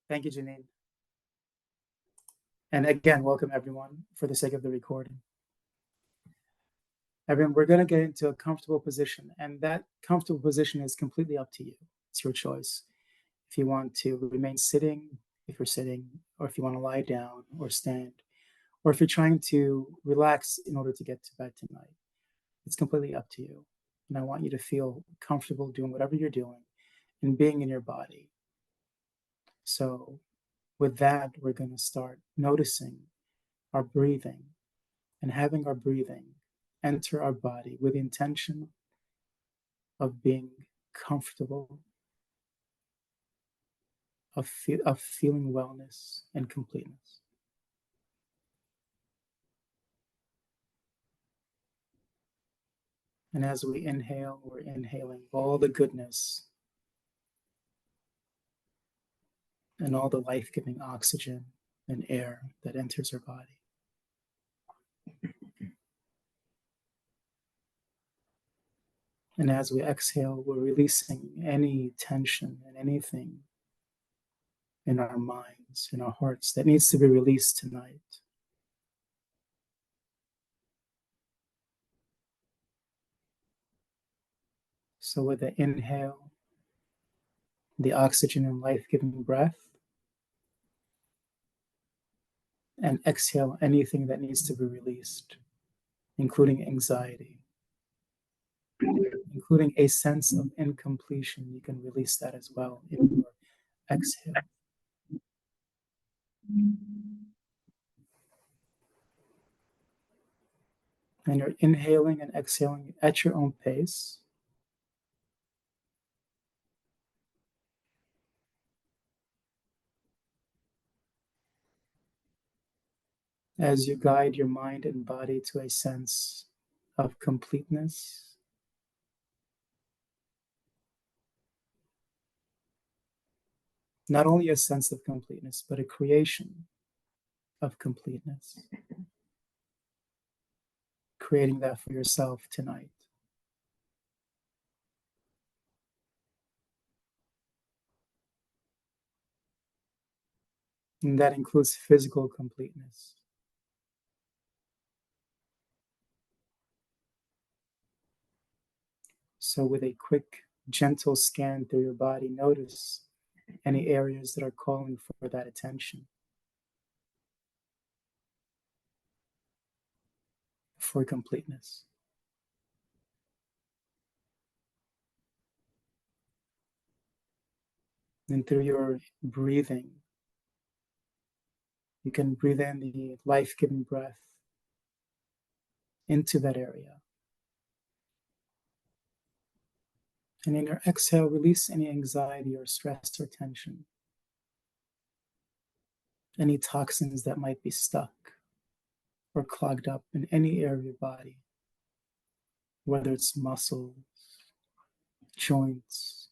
Thank you, Janine. And again, welcome everyone for the sake of the recording. Everyone, we're going to get into a comfortable position, and that comfortable position is completely up to you. It's your choice. If you want to remain sitting, if you're sitting, or if you want to lie down or stand, or if you're trying to relax in order to get to bed tonight, it's completely up to you. And I want you to feel comfortable doing whatever you're doing and being in your body. So, with that, we're going to start noticing our breathing and having our breathing enter our body with the intention of being comfortable, of feeling wellness and completeness. And as we inhale, we're inhaling all the goodness and all the life-giving oxygen and air that enters our body. And as we exhale, we're releasing any tension and anything in our minds, in our hearts that needs to be released tonight. So with the inhale, the oxygen and life-giving breath, and exhale anything that needs to be released, including anxiety, including a sense of incompletion. You can release that as well in your exhale. And you're inhaling and exhaling at your own pace. As you guide your mind and body to a sense of completeness. Not only a sense of completeness, but a creation of completeness. Creating that for yourself tonight. And that includes physical completeness. So with a quick, gentle scan through your body, notice any areas that are calling for that attention, for completeness. And through your breathing, you can breathe in the life-giving breath into that area. And in your exhale, release any anxiety or stress or tension, any toxins that might be stuck or clogged up in any area of your body, whether it's muscles, joints,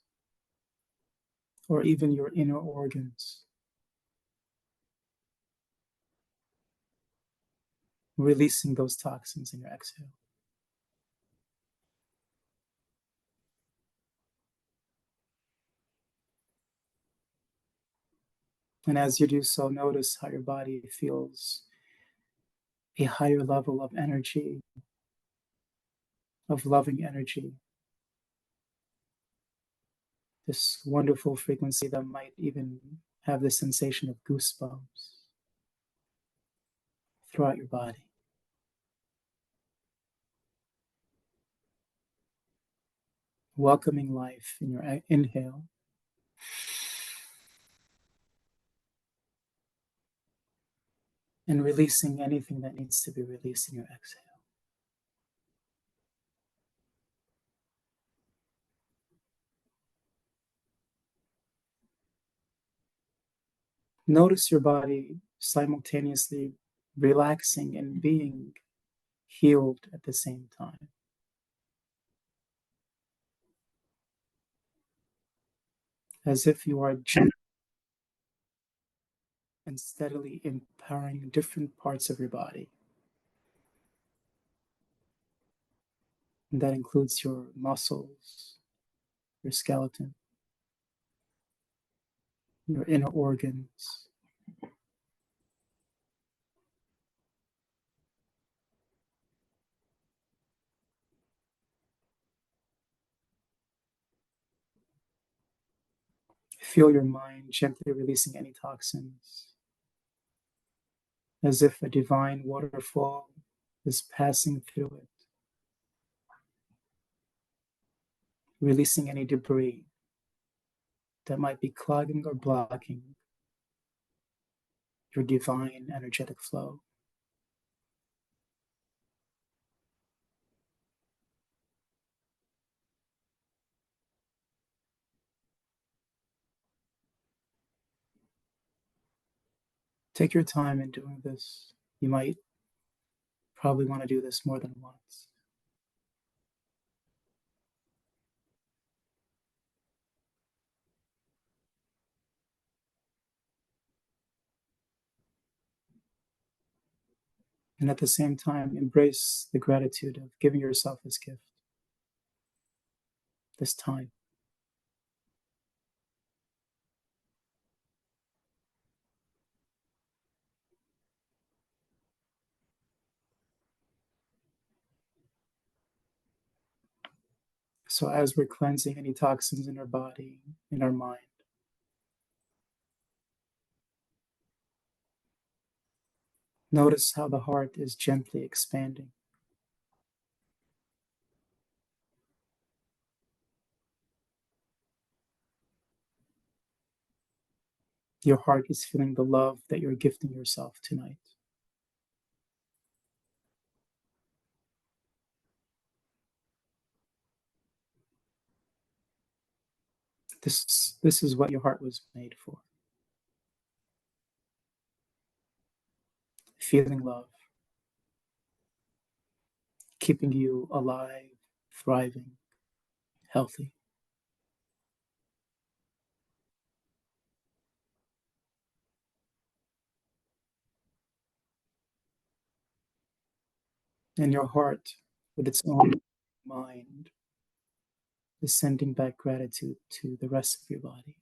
or even your inner organs. Releasing those toxins in your exhale. And as you do so, notice how your body feels a higher level of energy, of loving energy. This wonderful frequency that might even have the sensation of goosebumps throughout your body. Welcoming life in your inhale. And releasing anything that needs to be released in your exhale. Notice your body simultaneously relaxing and being healed at the same time. As if you are gently and steadily empowering different parts of your body. And that includes your muscles, your skeleton, your inner organs. Feel your mind gently releasing any toxins, as if a divine waterfall is passing through it, releasing any debris that might be clogging or blocking your divine energetic flow. Take your time in doing this. You might probably want to do this more than once. And at the same time, embrace the gratitude of giving yourself this gift, this time. So, as we're cleansing any toxins in our body, in our mind, notice how the heart is gently expanding. Your heart is feeling the love that you're gifting yourself tonight. This is what your heart was made for. Feeling love, keeping you alive, thriving, healthy. And your heart, with its own mind, is sending back gratitude to the rest of your body.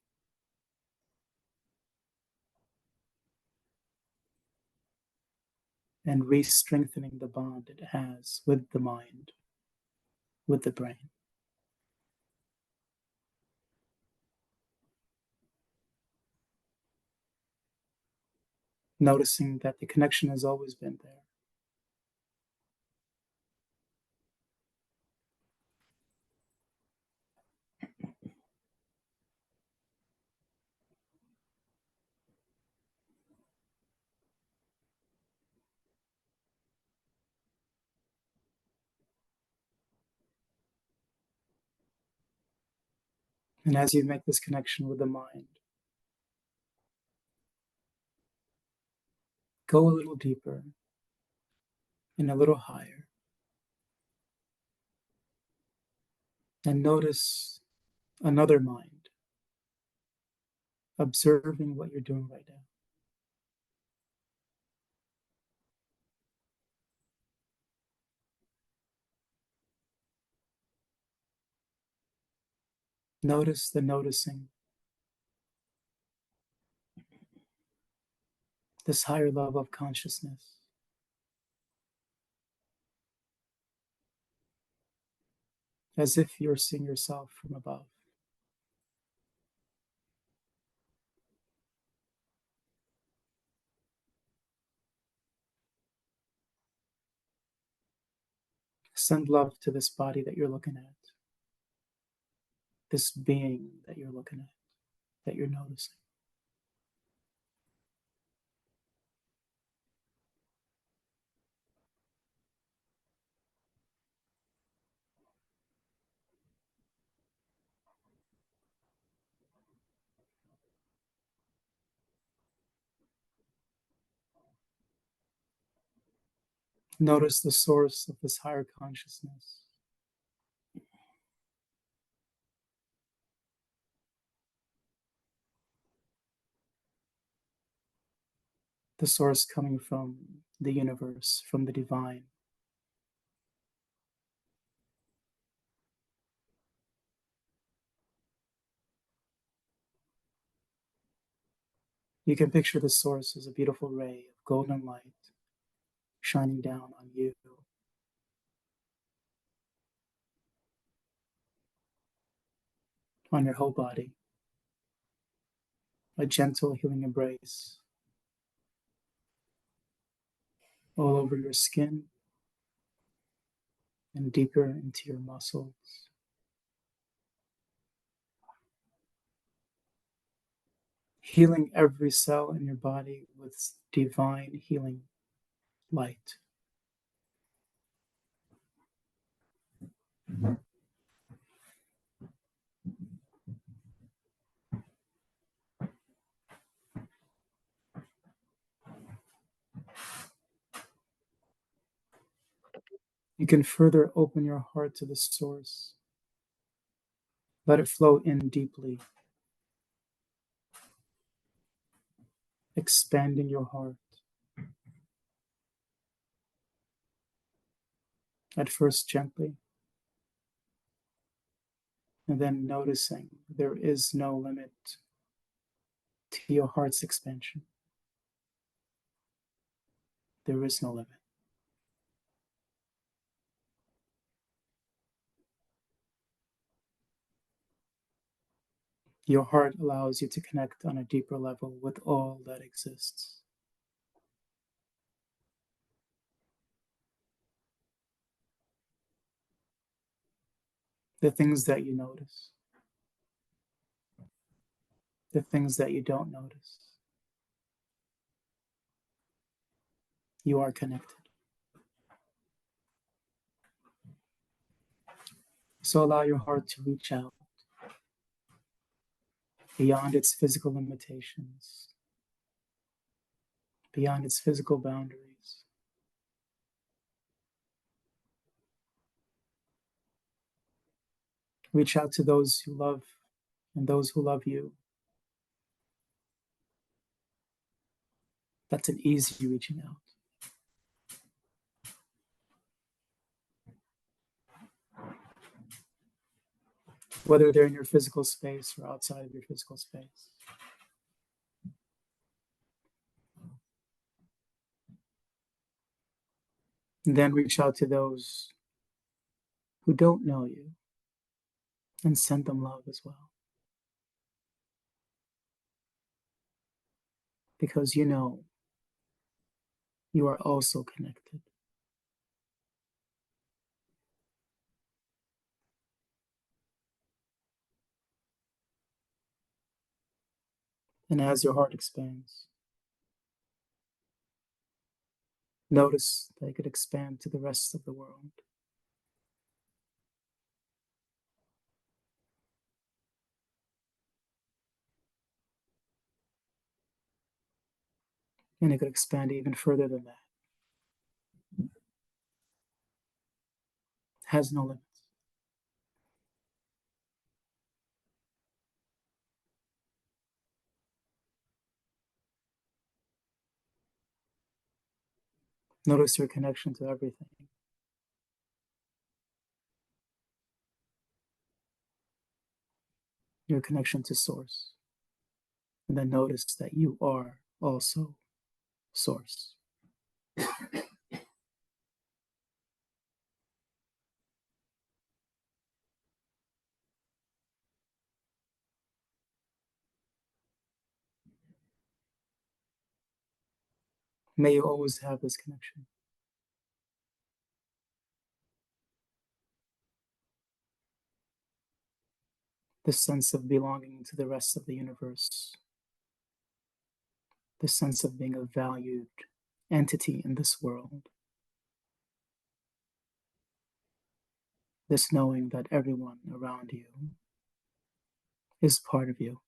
And re strengthening the bond it has with the mind, with the brain. Noticing that the connection has always been there. And as you make this connection with the mind, go a little deeper and a little higher. And notice another mind observing what you're doing right now. Notice the noticing, this higher level of consciousness. As if you're seeing yourself from above. Send love to this body that you're looking at, this being that you're looking at, that you're noticing. Notice the source of this higher consciousness. The source coming from the universe, from the divine. You can picture the source as a beautiful ray of golden light shining down on you, on your whole body, a gentle healing embrace all over your skin and deeper into your muscles, healing every cell in your body with divine healing light. You can further open your heart to the source. Let it flow in deeply, expanding your heart. At first, gently, and then noticing there is no limit to your heart's expansion. There is no limit. Your heart allows you to connect on a deeper level with all that exists. The things that you notice, the things that you don't notice, you are connected. So allow your heart to reach out beyond its physical limitations, beyond its physical boundaries. Reach out to those you love and those who love you. That's an easy reaching out. Whether they're in your physical space or outside of your physical space. And then reach out to those who don't know you and send them love as well. Because you know you are also connected. And as your heart expands, notice that it could expand to the rest of the world. And it could expand even further than that. It has no limits. Notice your connection to everything. Your connection to Source. And then notice that you are also Source. May you always have this connection. This sense of belonging to the rest of the universe. The sense of being a valued entity in this world. This knowing that everyone around you is part of you.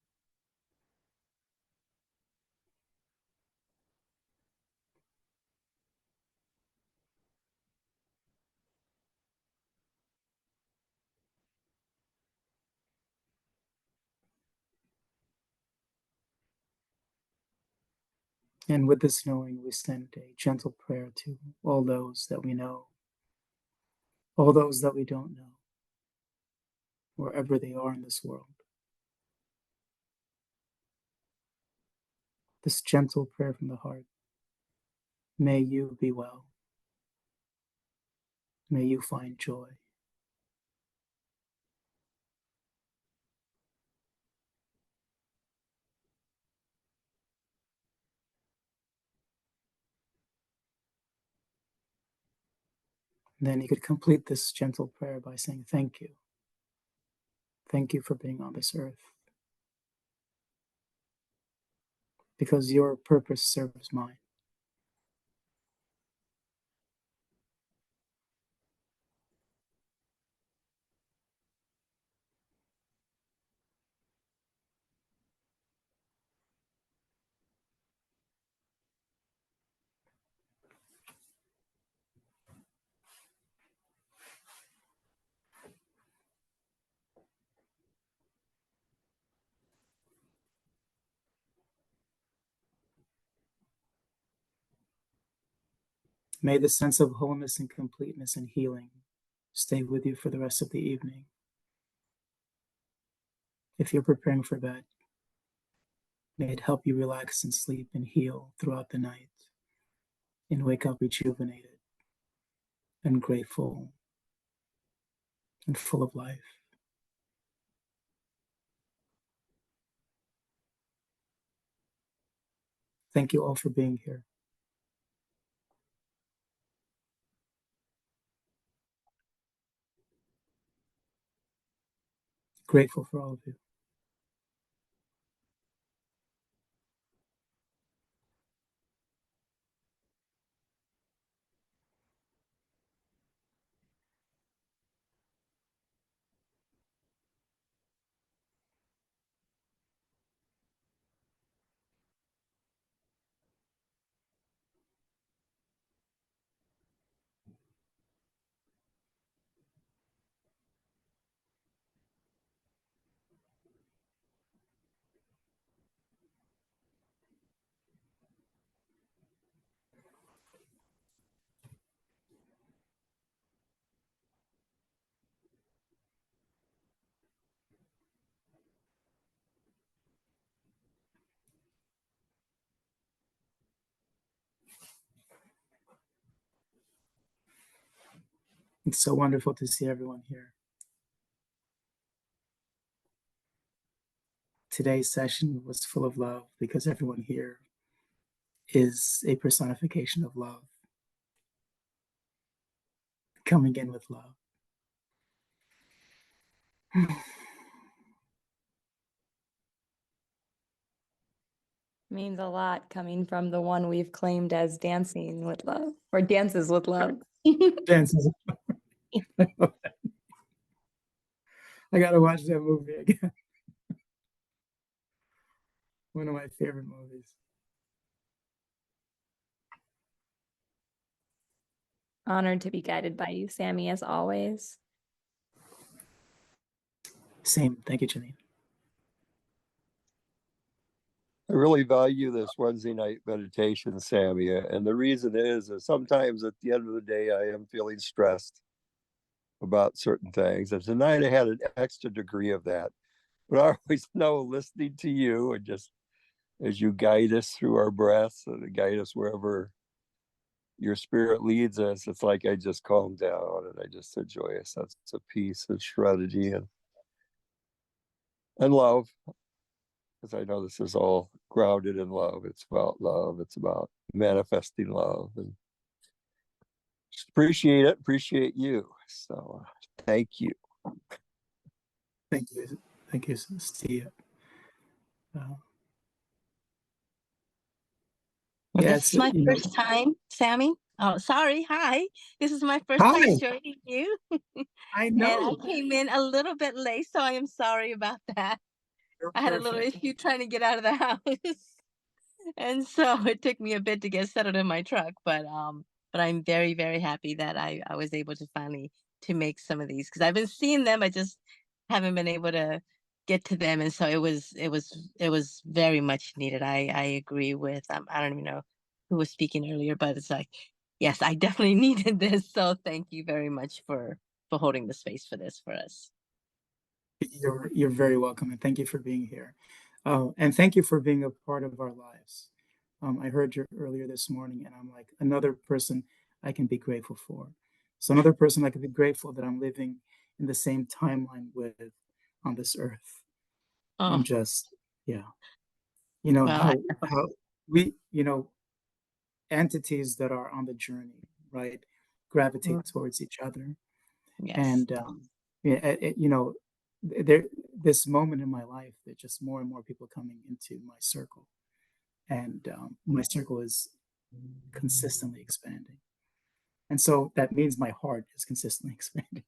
And with this knowing, we send a gentle prayer to all those that we know, all those that we don't know, wherever they are in this world. this gentle prayer from the heart. May you be well. May you find joy. Then you could complete this gentle prayer by saying, thank you. Thank you for being on this earth. Because your purpose serves mine. May the sense of wholeness and completeness and healing stay with you for the rest of the evening. If you're preparing for bed, may it help you relax and sleep and heal throughout the night and wake up rejuvenated and grateful and full of life. Thank you all for being here. Grateful for all of you. It's so wonderful to see everyone here. Today's session was full of love because everyone here is a personification of love, coming in with love. Means a lot coming from the one we've claimed as dancing with love or dances with love. Dances. I gotta watch that movie again. One of my favorite movies. Honored to be guided by you, Sammy, as always. Same. Thank you, Janine. I really value this Wednesday night meditation, Sammy. And the reason is sometimes at the end of the day, I am feeling stressed about certain things. And tonight I had an extra degree of that. But I always know listening to you and just as you guide us through our breaths and guide us wherever your spirit leads us, it's like I just calm down and I just enjoy a sense of peace and serenity and love. Because I know this is all grounded in love. It's about love. It's about manifesting love. And just appreciate you. So thank you. Thank you. Thank you, Steve. This is my first time, Sammy. Oh, sorry. Hi. This is my first time joining you. I know. And I came in a little bit late, so I am sorry about that. I had a little issue trying to get out of the house. And so it took me a bit to get settled in my truck, but I'm very, very happy that I was able to finally to make some of these because I've been seeing them. I just haven't been able to get to them, and so it was very much needed. I agree with I don't even know who was speaking earlier, but it's like yes, I definitely needed this. So thank you very much for holding the space for this for us. You're very welcome, and thank you for being here. And thank you for being a part of our lives. I heard you earlier this morning, and I'm like, another person I can be grateful for. So another person I can be grateful that I'm living in the same timeline with on this earth. I'm Oh, just, yeah. You know, well, how we, you know, entities that are on the journey, right, gravitate towards each other. yes. And yeah, you know, there this moment in my life that just more and more people coming into my circle, and my circle is consistently expanding. And so that means my heart is consistently expanding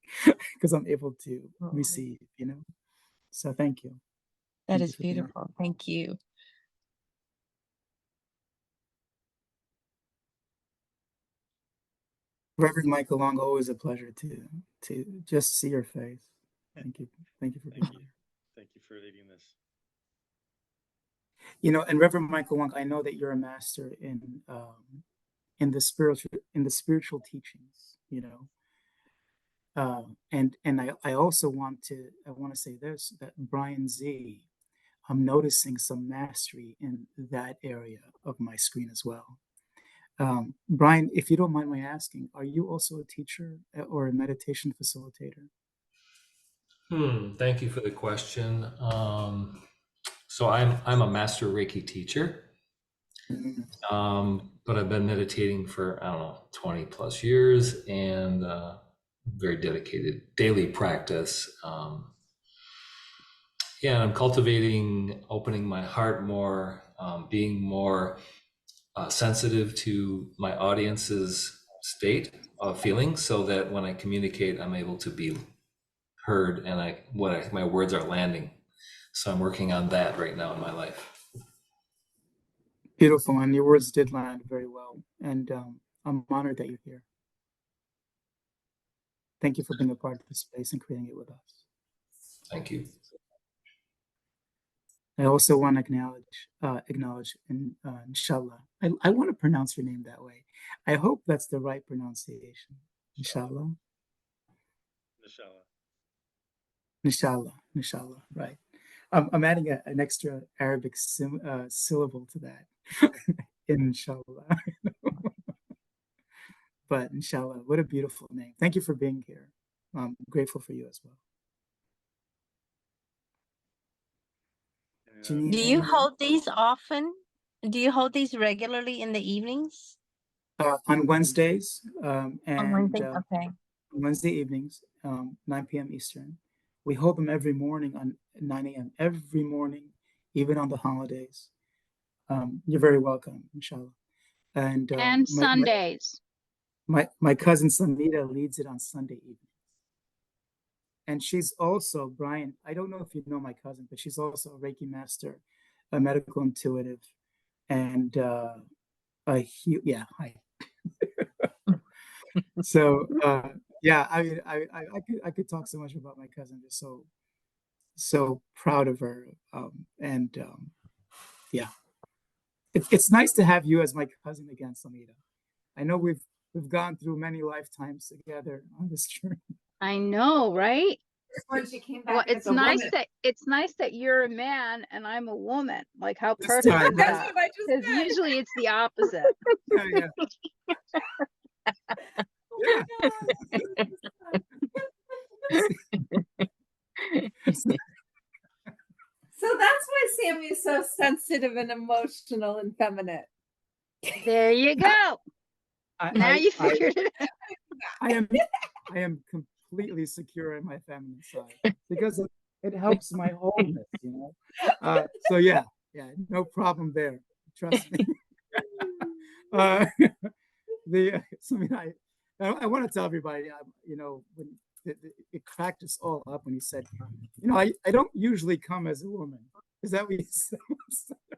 because I'm able to receive, you know. So thank you. That Thank you is for being here. beautiful. Thank you. Reverend Michael Long, always a pleasure to just see your face. Thank you. Thank you for being here. Thank you for leading this. You know, and Reverend Michael Long, I know that you're a master in the spiritual teachings, you know. And I also want to say this, that Brian Z, I'm noticing some mastery in that area of my screen as well. Brian, if you don't mind my asking, are you also a teacher or a meditation facilitator? Thank you for the question. So I'm a master Reiki teacher, but I've been meditating for, I don't know, 20 plus years, and very dedicated daily practice. Yeah, I'm cultivating, opening my heart more, being more sensitive to my audience's state of feeling, so that when I communicate, I'm able to be heard, and my words are landing. So I'm working on that right now in my life. Beautiful, and your words did land very well, and I'm honored that you're here. Thank you for being a part of this space and creating it with us. Thank you. I also want to acknowledge inshallah. I want to pronounce your name that way. I hope that's the right pronunciation. Inshallah. Inshallah. Inshallah, right. I'm adding an extra Arabic syllable to that. Inshallah. But inshallah, what a beautiful name. Thank you for being here. I'm grateful for you as well. Janine, Do you anything? hold these often? Do you hold these regularly in the evenings? On Wednesdays On and Wednesday? Okay. Wednesday evenings, 9 p.m. Eastern. We hold them every morning on 9 a.m. every morning, even on the holidays. You're very welcome, inshallah. And Sundays. my cousin Samita leads it on Sunday evening. And she's also, Brian, I don't know if you know my cousin, but she's also a Reiki master, a medical intuitive, and yeah, hi. So yeah, I mean, I could talk so much about my cousin. Just so proud of her, and yeah, it's nice to have you as my cousin again, Samita. I know we've gone through many lifetimes together on this journey. I know, right? When she came Well, back as it's a nice woman. that you're a man and I'm a woman. Like, how This perfect time, is That's that? what I just Because said. usually it's the opposite. Yeah. So that's why Sammy is so sensitive and emotional and feminine. There you go. Now you I figured it out. I am completely secure in my feminine side because it helps my wholeness, you know. So yeah, no problem there. Trust me. I want to tell everybody, you know, when it cracked us all up when he said, you know, I don't usually come as a woman. Is that what he said?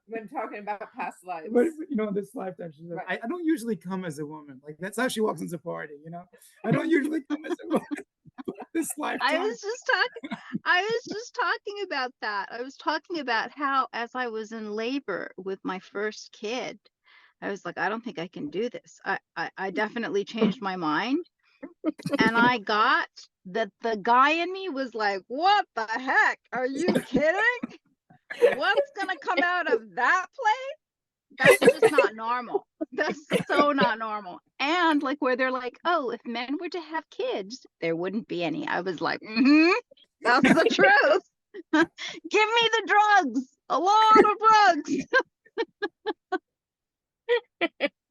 When talking about past lives. But you know, in this lifetime, she said, Right. I don't usually come as a woman. Like that's how she walks into a party, you know. I don't usually come as a woman. But this lifetime. I was just talking about that. I was talking about how, as I was in labor with my first kid, I was like, I don't think I can do this. I definitely changed my mind. And I got that the guy in me was like, what the heck? Are you kidding? What's gonna come out of that place? That's just not normal. That's so not normal. And like where they're like, oh, if men were to have kids, there wouldn't be any. I was like, that's the truth. Give me the drugs. A lot of drugs.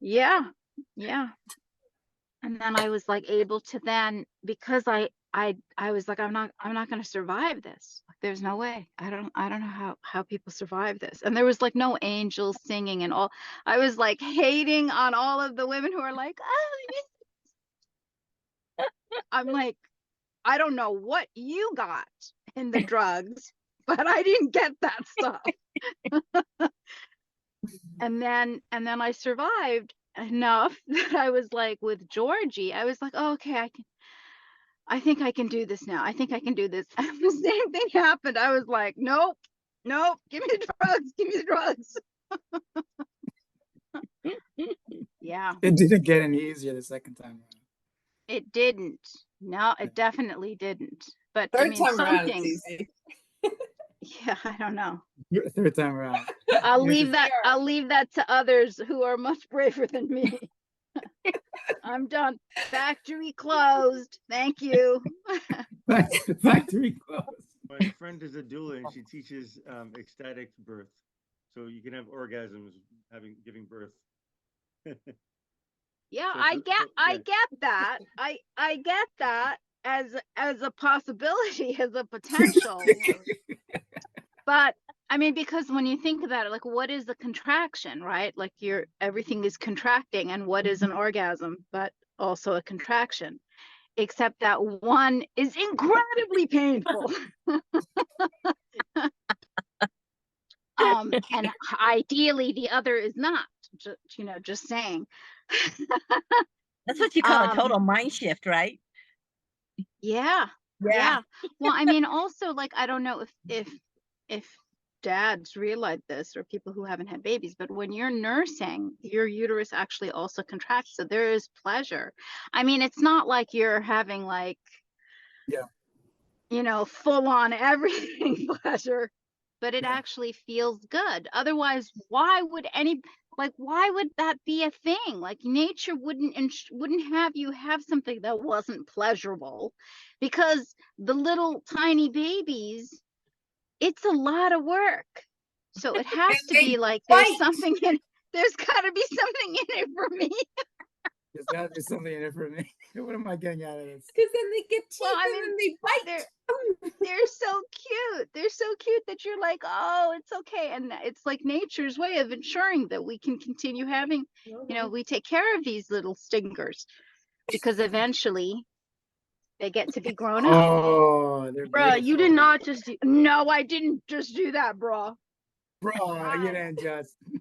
Yeah. Yeah. And then I was like able to then, because I was like, I'm not going to survive this. Like, there's no way. I don't know how people survive this. And there was like no angels singing and all. I was like hating on all of the women who are like, oh, I'm like, I don't know what you got in the drugs, but I didn't get that stuff. And then I survived enough that I was like with Georgie, I was like, oh, okay, I think I can do this now. I think I can do this. And the same thing happened. I was like, nope, give me the drugs, give me the drugs. Yeah. It didn't get any easier the second time around. It didn't. No, it definitely didn't. But I Third mean, time around, something. it's easy. Yeah, I don't know. Third time around. I'll You're leave just- I'll leave that to others who are much braver than me. I'm done. Factory closed. Thank you. Factory closed. My friend is a doula and she teaches ecstatic birth. So you can have orgasms giving birth. Yeah, So I it's- get so- I yeah. get that. I get that as a possibility, as a potential. But I mean, because when you think about it, like what is a contraction, right? Like everything is contracting, and what is an orgasm but also a contraction? Except that one is incredibly painful. And ideally the other is not. Just saying. That's what you call a Um, total mind shift, right? Yeah. Yeah. Well, I mean, also, like, I don't know if dads realize this, or people who haven't had babies, but when you're nursing, your uterus actually also contracts. So there is pleasure. I mean, it's not like you're having like, full on everything pleasure, but it actually feels good. Otherwise, why would that be a thing? Like nature wouldn't have you have something that wasn't pleasurable, because the little tiny babies, it's a lot of work. So it has to be like there's bite. something there's got to be something in it for me. There's got to be something in it for me. What am I getting out of this? Because then they get teeth Well, I and mean, then they bite. They're so cute. They're so cute that you're like, oh, it's okay. And it's like nature's way of ensuring that we can continue having, we take care of these little stinkers, because eventually they get to be grown up. Oh, they're Bruh, you did beautiful. not just do, no, I didn't just do that, bruh. Bro, you didn't just. Ooh,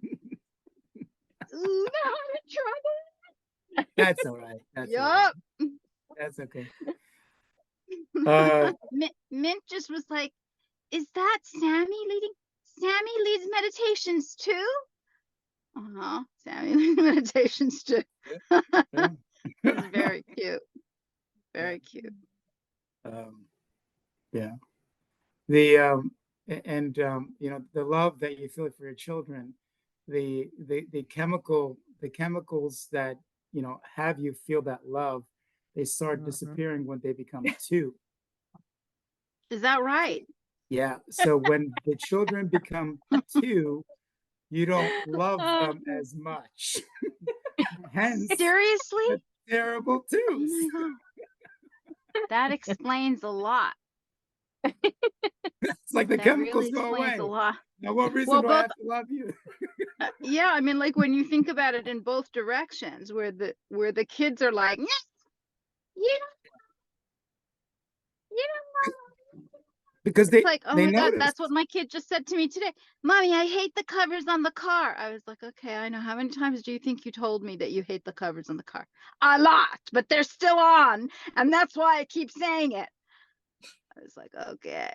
now I'm in trouble. That's all right. That's all Yup. right. That's okay. Mint just was like, is that Sammy leading? Sammy leads meditations too? Uh-huh. Sammy leads meditations too. Yeah. It's very cute. Very cute. Yeah. The the love that you feel for your children, the chemicals that have you feel that love, they start disappearing when they become 2. Is that right? Yeah. So when the children become 2, you don't love them as much. Hence, Seriously? terrible Oh twos. my God. That explains a lot. It's like the That chemicals really go explains away. a lot. Now, what reason Well, do I have to love you? Yeah, I mean, like when you think about it in both directions, where the kids are like, "Nyeh, you know, Because it's like, oh they my God, notice. that's what my kid just said to me today. Mommy, I hate the covers on the car. I was like, okay, I know. How many times do you think you told me that you hate the covers on the car? A lot, but they're still on, and that's why I keep saying it. I was like, okay.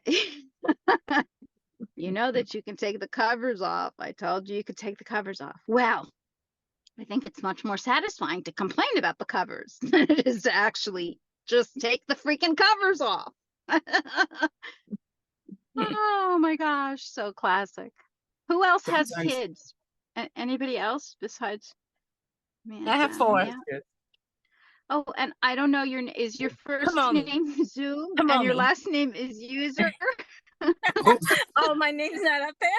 You know that you can take the covers off. I told you could take the covers off. Well, I think it's much more satisfying to complain about the covers than it is to actually just take the freaking covers off. Oh my gosh, so classic. Who else has Sometimes- kids? Anybody else besides me? I have four. Yeah. Oh, and I don't know is your first Kamoni. name Zoom and Kamoni. your last name is User? Oh, my name's not up there.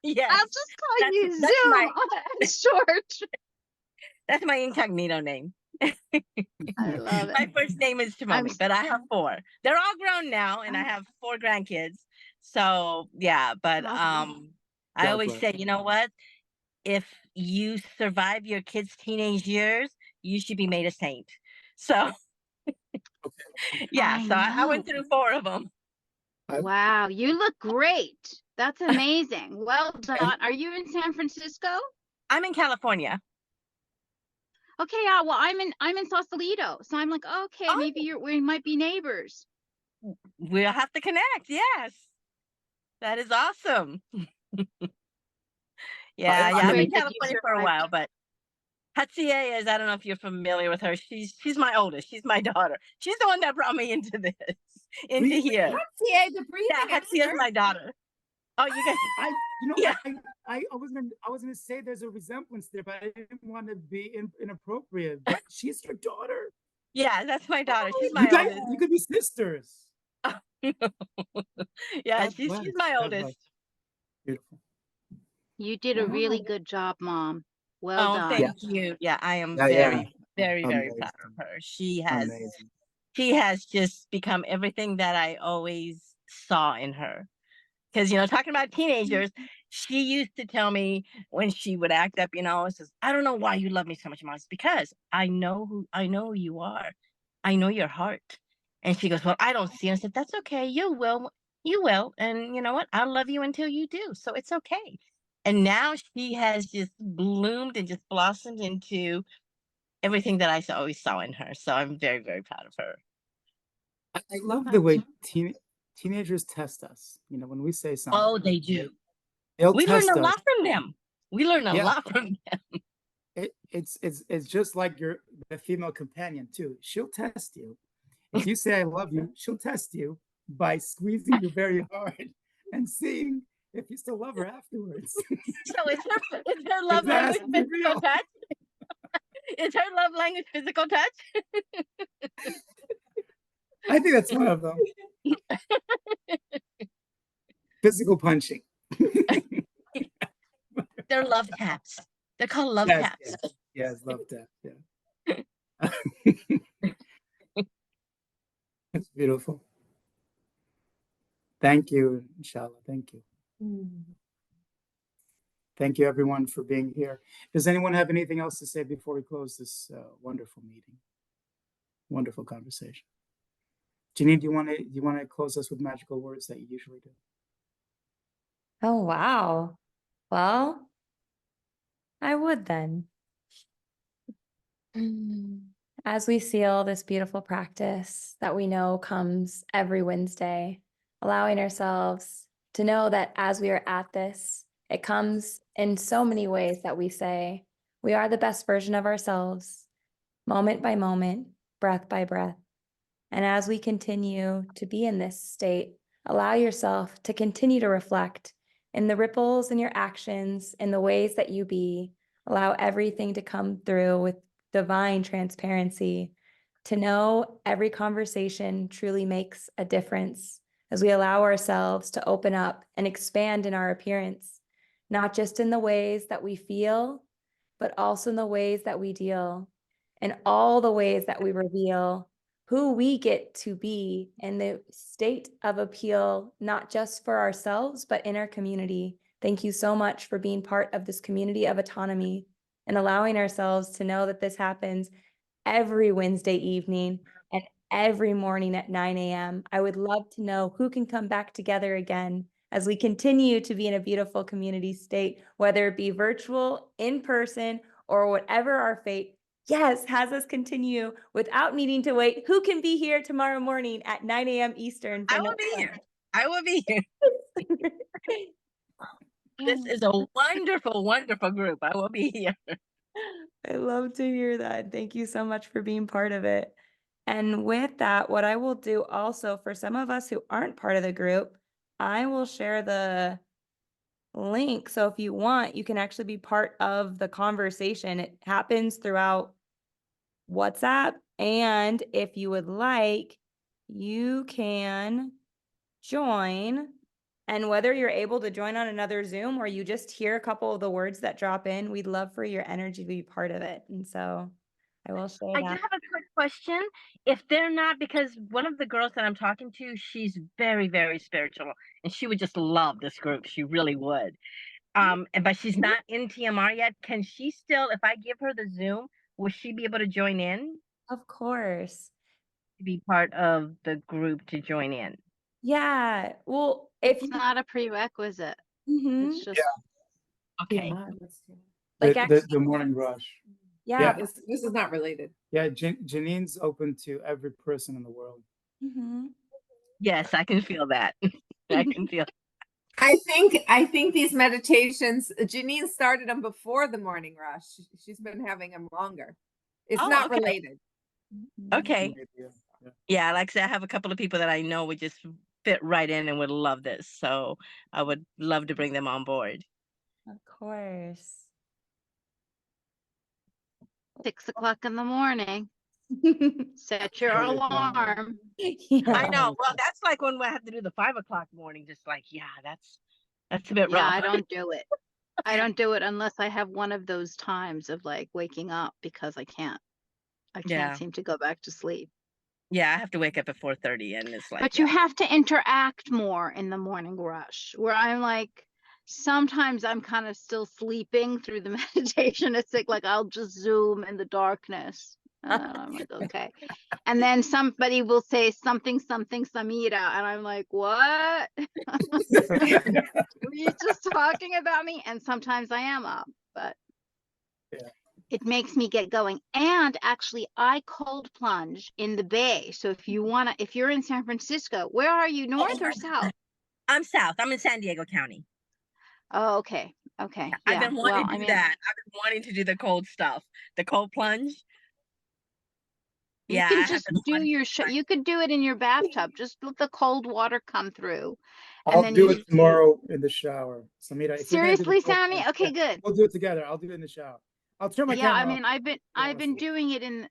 Yes. I'll just call That's- you that's Zoom my- short. That's my incognito name. I love it. My first name is Timoni, but I have four. They're all grown now, and I have 4 grandkids. So yeah, but Awesome. I God always bless. say, you know what? If you survive your kids' teenage years, you should be made a saint. So yeah, I so I went know. through 4 of them. Wow, you look great. That's amazing. Well done. Are you in San Francisco? I'm in California. Okay, yeah. Well, I'm in Sausalito, so I'm like, okay, Oh. maybe we might be neighbors. We'll have to connect. Yes, that is awesome. Yeah, It's I've been great in that you California for a survived. while, but Hatsie is, I don't know if you're familiar with her. She's my oldest. She's my daughter. She's the one that brought me into this, into here. Hattie, the breathing. Yeah, Hatsie is my daughter. Oh, you guys. Yeah. Yeah. I was gonna say there's a resemblance there, but I didn't want to be inappropriate. But she's your daughter. Yeah, that's my daughter. She's my You guys, oldest. you could be sisters. Yeah, God she's bless. my God oldest. bless. Beautiful. You did a really good job, Mom. Well Oh, done. thank you. Yeah, I am Yeah, very, very, very Amazing. proud of her. She has just become everything that I always saw in her. Because, talking about teenagers, she used to tell me when she would act up, it says, I don't know why you love me so much, Mom. It's because I know who you are. I know your heart. And she goes, well, I don't see it. I said, that's okay. You will. You will. And you know what? I'll love you until you do. So it's okay. And now she has just bloomed and just blossomed into everything that I always saw in her. So I'm very, very proud of her. I love the way teenagers test us. When we say something. Oh, they do. They'll We learn test a us. lot from them. We learn a Yeah. lot from them. It's just like the female companion too. She'll test you. If you say I love you, she'll test you by squeezing you very hard and seeing if you still love her afterwards. So is her love That has language to be physical real. touch? Is her love language physical touch? I think that's one of them. Physical punching. They're love taps. They're called love Yes, taps. yes, love that. Yeah. That's beautiful. Thank you, inshallah. Thank you. Thank you, everyone, for being here. Does anyone have anything else to say before we close this wonderful meeting? Wonderful conversation. Janine, do you want to close us with magical words that you usually do? Oh, wow. Well, I would then. As we seal this beautiful practice that we know comes every Wednesday, allowing ourselves to know that as we are at this, it comes in so many ways that we say, we are the best version of ourselves, moment by moment, breath by breath. And as we continue to be in this state, allow yourself to continue to reflect in the ripples in your actions, in the ways that you be. Allow everything to come through with divine transparency, to know every conversation truly makes a difference as we allow ourselves to open up and expand in our appearance, not just in the ways that we feel, but also in the ways that we deal, and all the ways that we reveal who we get to be in the state of appeal, not just for ourselves, but in our community. Thank you so much for being part of this community of autonomy and allowing ourselves to know that this happens every Wednesday evening and every morning at 9 a.m. I would love to know who can come back together again as we continue to be in a beautiful community state, whether it be virtual, in person, or whatever our fate, yes, has us continue without needing to wait. Who can be here tomorrow morning at 9 a.m. Eastern? I will be here. I will be here. This is a wonderful, wonderful group. I will be here. I love to hear that. Thank you so much for being part of it. And with that, what I will do also for some of us who aren't part of the group, I will share the link. So if you want, you can actually be part of the conversation. It happens throughout WhatsApp. And if you would like, you can join. And whether you're able to join on another Zoom or you just hear a couple of the words that drop in, we'd love for your energy to be part of it. And so I will share I do that. have a quick question. If they're not, because one of the girls that I'm talking to, she's very, very spiritual, and she would just love this group. She really would. But she's not in TMR yet. Can she still, if I give her the Zoom, will she be able to join in Of course. to be part of the group to join in? Yeah. Well, if It's you, not a prerequisite. Mhm. It's just Okay. like The actually, morning rush. yeah. This is not related. Yeah, Janine's open to every person in the world. Mhm. Yes, I can feel that. I can feel. I think these meditations, Janine started them before the morning rush. She's been having them longer. It's Oh, not okay. related. Okay. Yeah. Yeah, like I said, I have a couple of people that I know would just fit right in and would love this. So I would love to bring them on board. Of course. 6 o'clock in the morning. Set your Totally fine. alarm. Yeah. I know. Well, that's like when I have to do the 5 o'clock morning. Just like, yeah, that's a bit Yeah, rough. I don't do it. I don't do it unless I have one of those times of like waking up because I can't Yeah. seem to go back to sleep. Yeah, I have to wake up at 4:30, and it's like, But yeah. you have to interact more in the morning rush where I'm like, sometimes I'm kind of still sleeping through the meditation. It's like I'll just zoom in the darkness. And I'm like, okay. And then somebody will say something, Samira. And I'm like, what? Were you just talking about me? And sometimes I am up, but Yeah. it makes me get going. And actually, I cold plunge in the bay. So if you want to, if you're in San Francisco, where are you, north or south? I'm south. I'm in San Diego County. Oh, okay. Okay. I've Yeah. been wanting Well, to do that. I've been wanting to do the cold stuff, the cold plunge. you Yeah, I can have just been do wanting your, to try. you could do it in your bathtub. Just let the cold water come through. And I'll then do you it tomorrow in the shower. Samira, if you're gonna do the seriously, cold Sammy? plunge, Okay, yeah, good. we'll do it together. I'll do it in the shower. I'll turn my Yeah, I camera mean, off. I've been doing it in,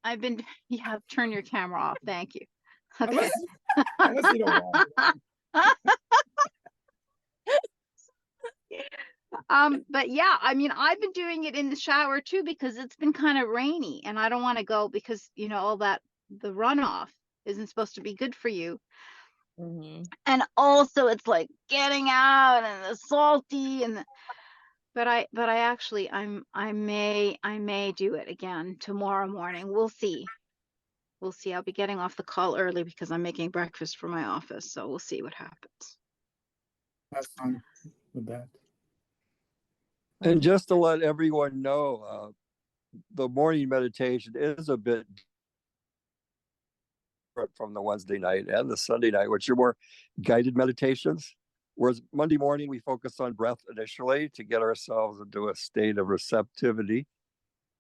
yeah, turn your camera off. Thank you. Okay. Unless you don't want it. But yeah, I mean, I've been doing it in the shower too because it's been kind of rainy and I don't want to go because, you know, all that, the runoff isn't supposed to be good for you. Mhm. And also it's like getting out and the salty and but I actually I may do it again tomorrow morning. We'll see. We'll see. I'll be getting off the call early because I'm making breakfast for my office. So we'll see what happens. That's fine with that. And just to let everyone know, the morning meditation is a bit different from the Wednesday night and the Sunday night, which are more guided meditations. Whereas Monday morning, we focus on breath initially to get ourselves into a state of receptivity.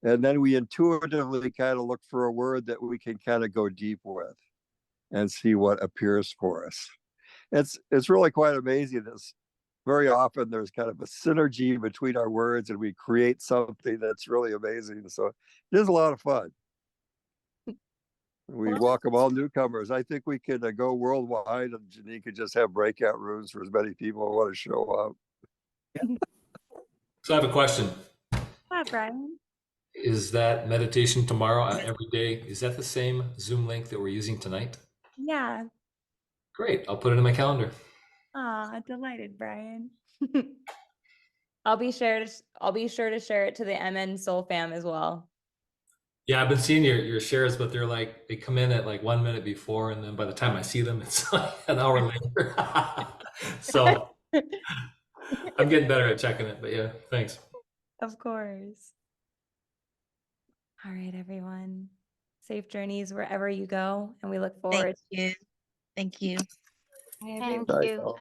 And then we intuitively kind of look for a word that we can kind of go deep with and see what appears for us. It's really quite amazing. This very often there's kind of a synergy between our words and we create something that's really amazing. So it is a lot of fun. We welcome all newcomers. I think we could go worldwide, and Janine could just have breakout rooms for as many people who want to show up. So I have a question. Hi, Brian. Is that meditation tomorrow every day? Is that the same Zoom link that we're using tonight? Yeah. Great. I'll put it in my calendar. Ah, delighted, Brian. I'll be sure to share it to the MN Soul fam as well. Yeah, I've been seeing your shares, but they come in at like 1 minute before, and then by the time I see them, it's like an hour later. So I'm getting better at checking it, but yeah, thanks. Of course. All right, everyone. Safe journeys wherever you go, and we look Thank forward. you. Thank you. Bye, Thank everyone. you.